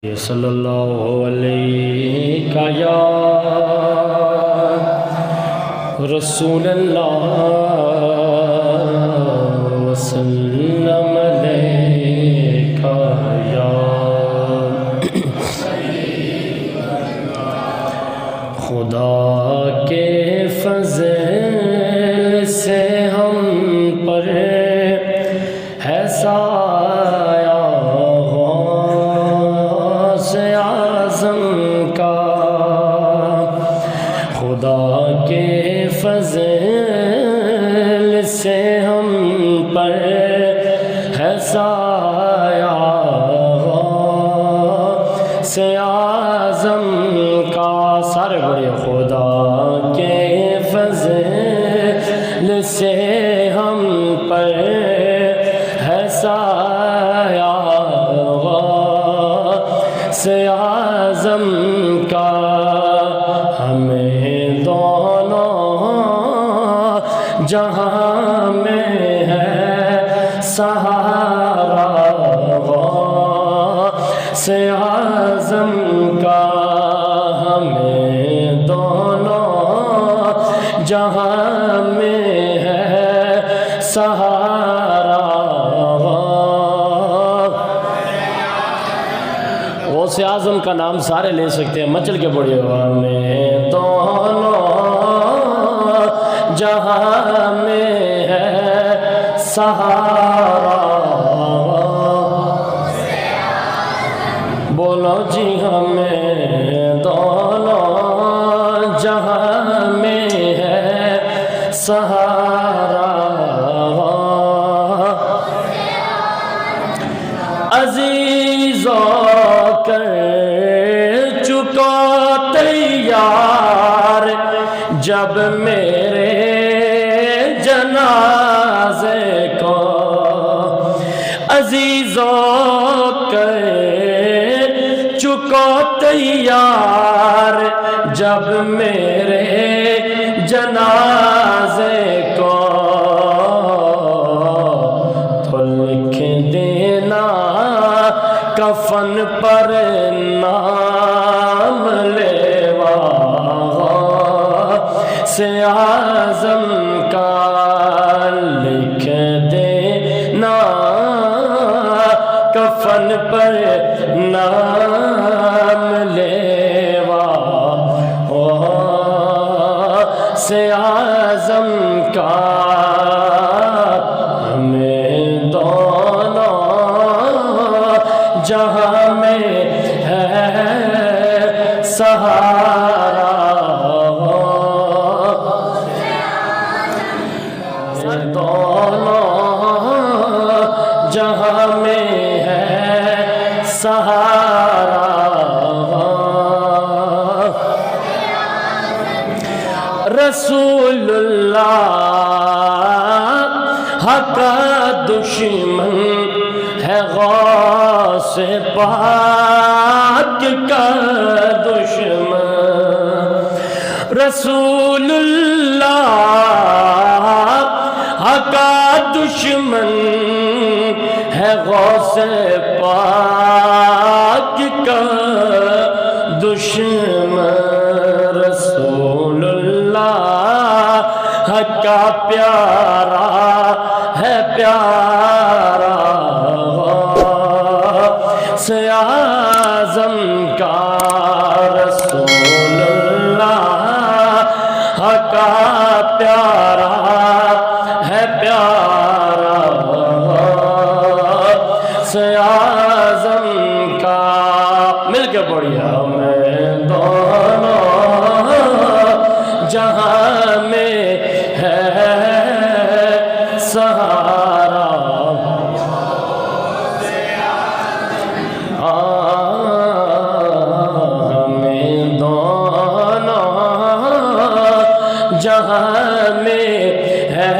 صلی اللہ علیہ یا رسول اللہ وسلم علیہ یا خدا کے فضل سے ہم پر ہے سایہ غوث اعظم کا، خدا کے فضل سے ہم پر ہے سایہ غوث اعظم کا، سارے بڑے خدا کے فضل سے ہم پر ہے سایہ غوث اعظم کا، ہمیں دونوں جہاں میں ہے سہارا غوث اعظم کا، ہمیں دونوں جہاں میں ہے سہارا غوث اعظم کا نام سارے لے سکتے ہیں، مچل کے بڑی ہوا میں دونوں جہاں میں ہے سہارا، بولو جی ہمیں دونوں جہاں میں ہے سہارا، عزیزوں کر چکا تیار جب میرے جنازے کو، عزیزوں کر چکا تیار جب میرے جنازے کو، تو لکھ دینا کفن پر نام لیوا غوث اعظم کا، لکھ دینا کفن پر نام لیوا غوث اعظم کا، ہمیں دونوں جہاں میں ہے سہارا دونوں جہاں میں ہے سہارا، رسول اللہ کا دشمن ہے غوث پاک کا دشمن، رسول اللہ کا دشمن ہے غوث پاک کا دشمن، رسول اللہ کا پیارا ہے پیارا غوث اعظم کا، رسول اللہ کا پیارا ہے پیارا غوث اعظم کا، مل کے بڑھیا میں دونوں جہاں میں ہے سہارا، ہمیں دونوں جہاں میں ہے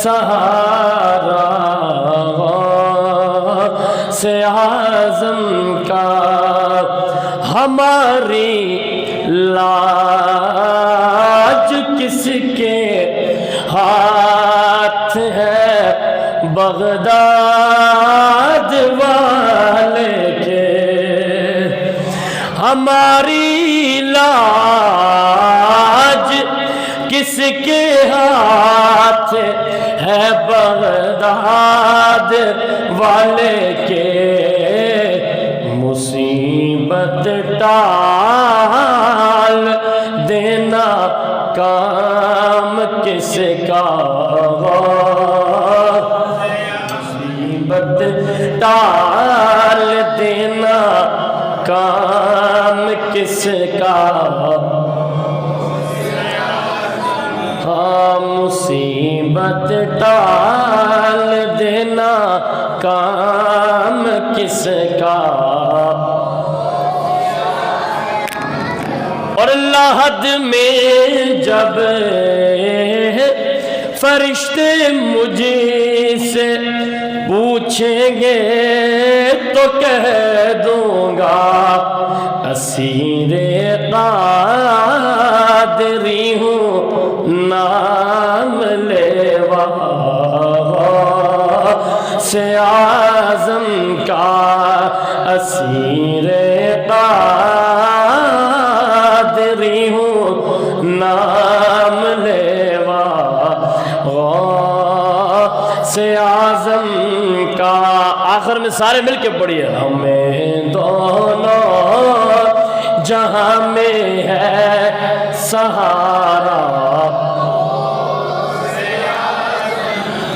سہارا غوث اعظم کا، ہماری لاج کس کے ہاتھ ہے بغداد والے کے، ہماری لاج کس کے ہاتھ ہے؟ بغداد والے کے مصیبت ٹال دینا کام کس کا؟ مصیبت ٹال دینا کام کس کا؟ ہاں مصیبت ٹال دینا کام کس کا؟ اور لحد میں جب فرشتے مجھ سے پوچھیں گے تو کہہ دوں گا اسیر قادری ہوں نام لیوا سے اعظم کا اسیر قادری ہوں نام لیوا سے اعظم کا۔ آخر میں سارے مل کے پڑھیے ہمیں دونوں جہاں میں ہے سہارا،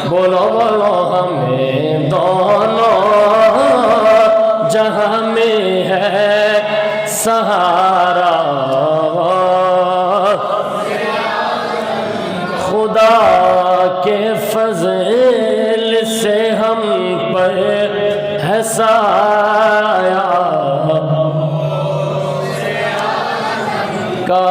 بولو بولو ہمیں دونوں جہاں میں ہے سہارا، خدا کے فضل سے ہم پر ہے سایہ کا